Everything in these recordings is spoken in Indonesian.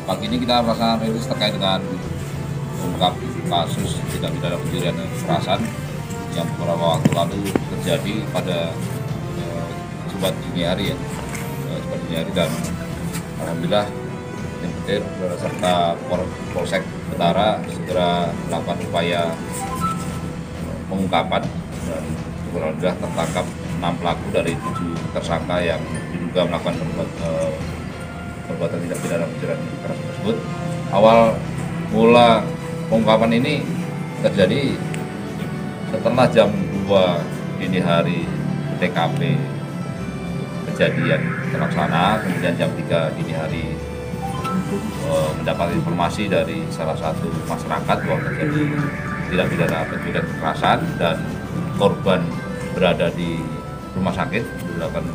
Pagi ini kita melaksanakan rilis terkait dengan mengungkap kasus tindak pidana pencurian dan kekerasan yang beberapa waktu lalu terjadi pada Jumat dini hari ya, Jumat dini hari, dan alhamdulillah tim petir serta Polsek Utara segera melakukan upaya pengungkapan dan alhamdulillah tertangkap 6 pelaku dari 7 tersangka yang diduga melakukan perbuatan tindak pidana pencurian kekerasan tersebut. Awal mula pengungkapan ini terjadi setelah jam 2 dini hari TKP kejadian terlaksana, kemudian jam 3 dini hari mendapat informasi dari salah satu masyarakat bahwa terjadi tindak pidana pencurian kekerasan dan korban berada di rumah sakit dilakukan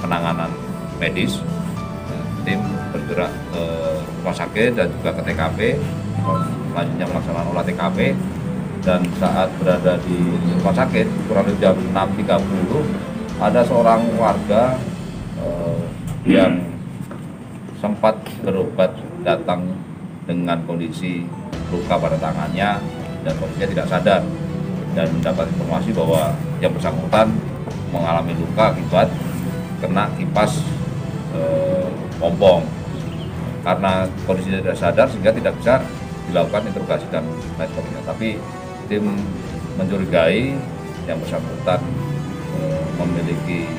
penanganan medis. Tim bergerak ke rumah sakit dan juga ke TKP, selanjutnya melaksanakan olah TKP, dan saat berada di rumah sakit kurang lebih jam 6.30 ada seorang warga yang sempat berobat datang dengan kondisi luka pada tangannya dan kondisinya tidak sadar, dan mendapat informasi bahwa yang bersangkutan mengalami luka akibat kena kipas pompong. Karena kondisinya tidak sadar sehingga tidak bisa dilakukan interogasi dan lain sebagainya. Tapi tim mencurigai yang bersangkutan memiliki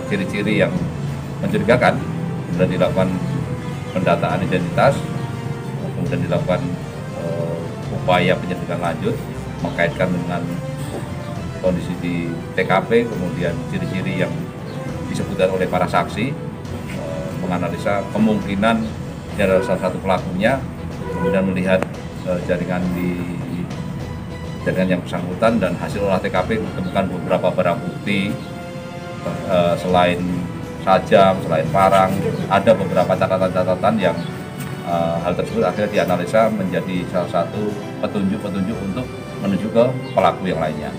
ciri-ciri yang mencurigakan, kemudian dilakukan pendataan identitas, kemudian dilakukan upaya penyelidikan lanjut mengkaitkan dengan kondisi di TKP, kemudian ciri-ciri yang disebutkan oleh para saksi, menganalisa kemungkinan dia adalah salah satu pelakunya, kemudian melihat jaringan yang bersangkutan, dan hasil olah TKP ditemukan beberapa barang bukti selain sajam, selain parang, ada beberapa catatan-catatan yang hal tersebut akhirnya dianalisa menjadi salah satu petunjuk-petunjuk untuk menuju ke pelaku yang lainnya.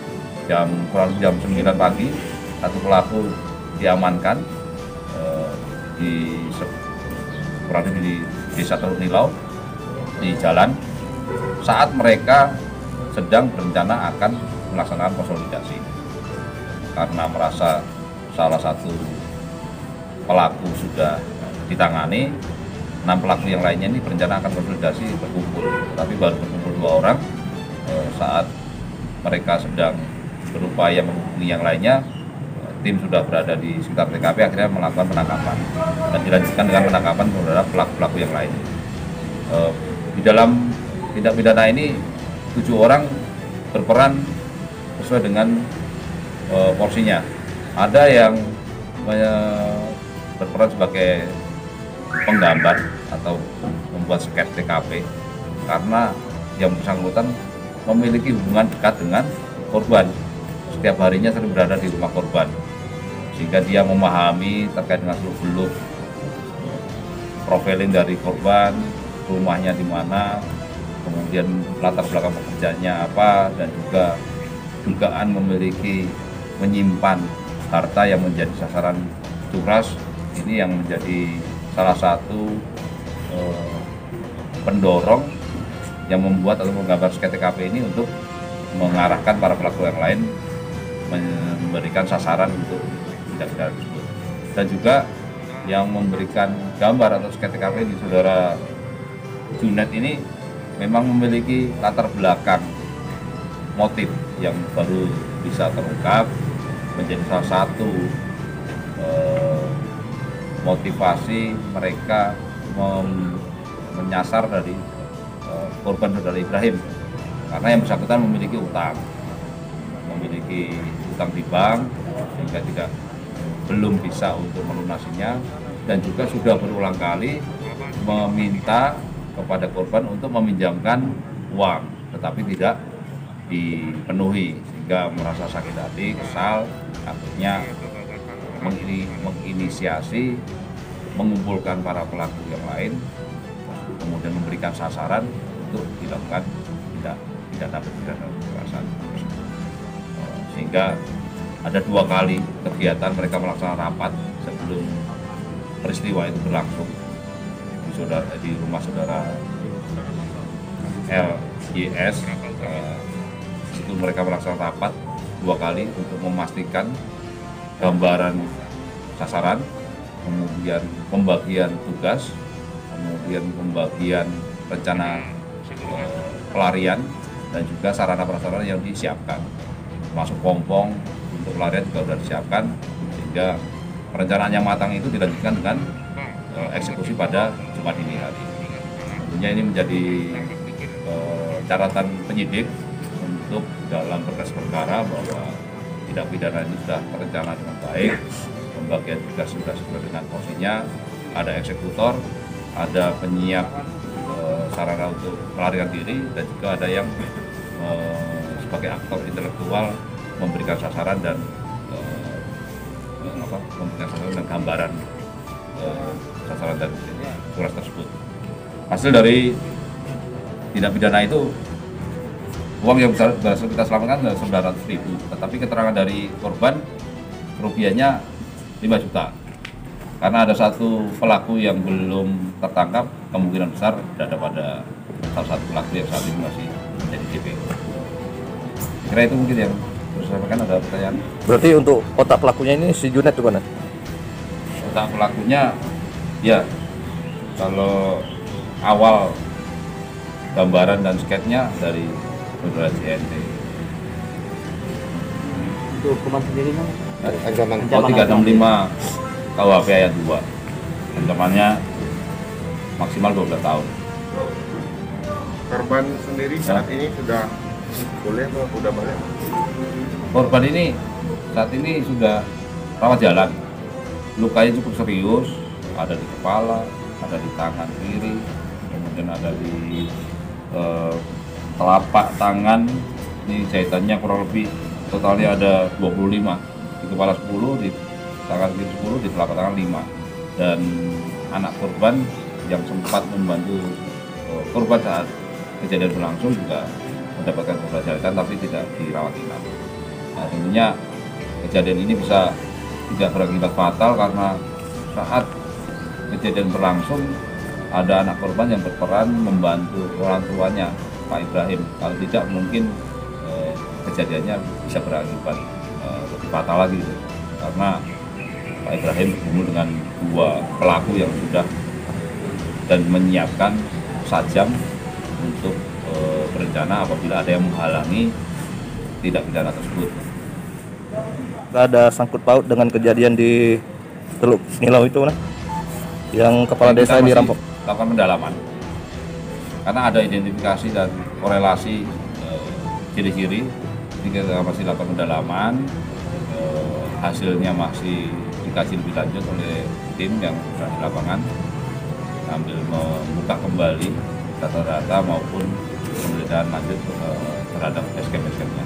Kurang lebih jam 9 pagi, satu pelaku diamankan kurang lebih di Desa Teluk Nilau di jalan saat mereka sedang berencana akan melaksanakan konsolidasi. Karena merasa salah satu pelaku sudah ditangani, 6 pelaku yang lainnya ini berencana akan konsolidasi berkumpul, tapi baru berkumpul 2 orang. Saat mereka sedang berupaya menghubungi yang lainnya, tim sudah berada di sekitar TKP, akhirnya melakukan penangkapan dan dilanjutkan dengan penangkapan terhadap pelaku-pelaku yang lain. Di dalam tindak pidana ini 7 orang berperan sesuai dengan porsinya. Ada yang berperan sebagai penggambar atau membuat sketsa TKP, karena yang bersangkutan memiliki hubungan dekat dengan korban. Setiap harinya sering berada di rumah korban, sehingga dia memahami terkait dengan seluk-beluk profiling dari korban, rumahnya di mana, kemudian latar belakang pekerjaannya apa, dan juga dugaan menyimpan harta yang menjadi sasaran curas. Ini yang menjadi salah satu pendorong yang membuat atau menggambar sketsa TKP ini untuk mengarahkan para pelaku yang lain memberikan sasaran untuk tindak pidana tersebut. Dan juga yang memberikan gambar atau sketsa TKP di saudara Junet ini memang memiliki latar belakang motif yang baru bisa terungkap, menjadi salah satu motivasi mereka menyasar dari korban saudara Ibrahim, karena yang bersangkutan memiliki utang di bank sehingga belum bisa untuk melunasinya, dan juga sudah berulang kali meminta kepada korban untuk meminjamkan uang tetapi tidak dipenuhi, sehingga merasa sakit hati, kesal, akhirnya menginisiasi mengumpulkan para pelaku yang lain, kemudian memberikan sasaran untuk dilakukan tindak pidana kekerasan. Sehingga ada 2 kali kegiatan mereka melaksanakan rapat sebelum peristiwa itu berlangsung. di rumah saudara LYS. Itu mereka melaksanakan rapat 2 kali untuk memastikan gambaran sasaran, kemudian pembagian tugas, kemudian pembagian rencana pelarian, dan juga sarana prasarana yang disiapkan, masuk pompong untuk pelarian juga sudah disiapkan, sehingga perencanaan yang matang itu dilanjutkan dengan eksekusi pada Jumat dini hari. Tentunya ini menjadi catatan penyidik untuk dalam berkas perkara bahwa tindak pidana ini sudah terencana dengan baik, pembagian tugas sudah sesuai dengan porsinya, ada eksekutor, ada penyiap sarana untuk melarikan diri, dan juga ada yang sebagai aktor intelektual memberikan sasaran dan memberikan sasaran dan gambaran sasaran dan tugas tersebut. Hasil dari tindak pidana itu, uang yang berhasil kita selamatkan adalah 900.000, tetapi keterangan dari korban kerugiannya 5 juta. Karena ada satu pelaku yang belum tertangkap, kemungkinan besar berada pada salah satu pelaku yang saat ini masih menjadi DPO. Kira itu mungkin yang harus saya sampaikan. Ada pertanyaan? Berarti untuk otak pelakunya ini si Junet tuh kan? Otak pelakunya, ya, kalau awal gambaran dan sketnya dari saudara JNT. Untuk hukuman sendiri kan? Ancaman 365 KUHP ayat 2. Ancamannya maksimal 12 tahun. korban sendiri saat ini sudah boleh atau sudah balik? Korban ini saat ini sudah rawat jalan. Lukanya cukup serius, ada di kepala, ada di tangan kiri, kemudian ada di telapak tangan. Ini jahitannya kurang lebih totalnya ada 25, di kepala 10, di tangan kiri 10, di telapak tangan 5. Dan anak korban yang sempat membantu korban saat kejadian berlangsung juga mendapatkan beberapa jahitan tapi tidak dirawat inap. Nah, tentunya kejadian ini bisa tidak berakibat fatal karena saat kejadian berlangsung ada anak korban yang berperan membantu orang tuanya, Pak Ibrahim. Kalau tidak mungkin kejadiannya bisa berakibat lebih fatal lagi gitu. Karena Pak Ibrahim bertemu dengan 2 pelaku yang sudah dan menyiapkan sajam untuk berencana apabila ada yang menghalangi tindak pidana tersebut. Ada sangkut paut dengan kejadian di Teluk Nilau itu kan? Yang kepala desa yang dirampok. Lakukan pendalaman. Karena ada identifikasi dan korelasi ciri-ciri, ini kita masih lakukan pendalaman. Hasilnya masih dikaji lebih lanjut oleh tim yang sudah di lapangan sambil membuka kembali data-data maupun penelitian lanjut terhadap escape-nya.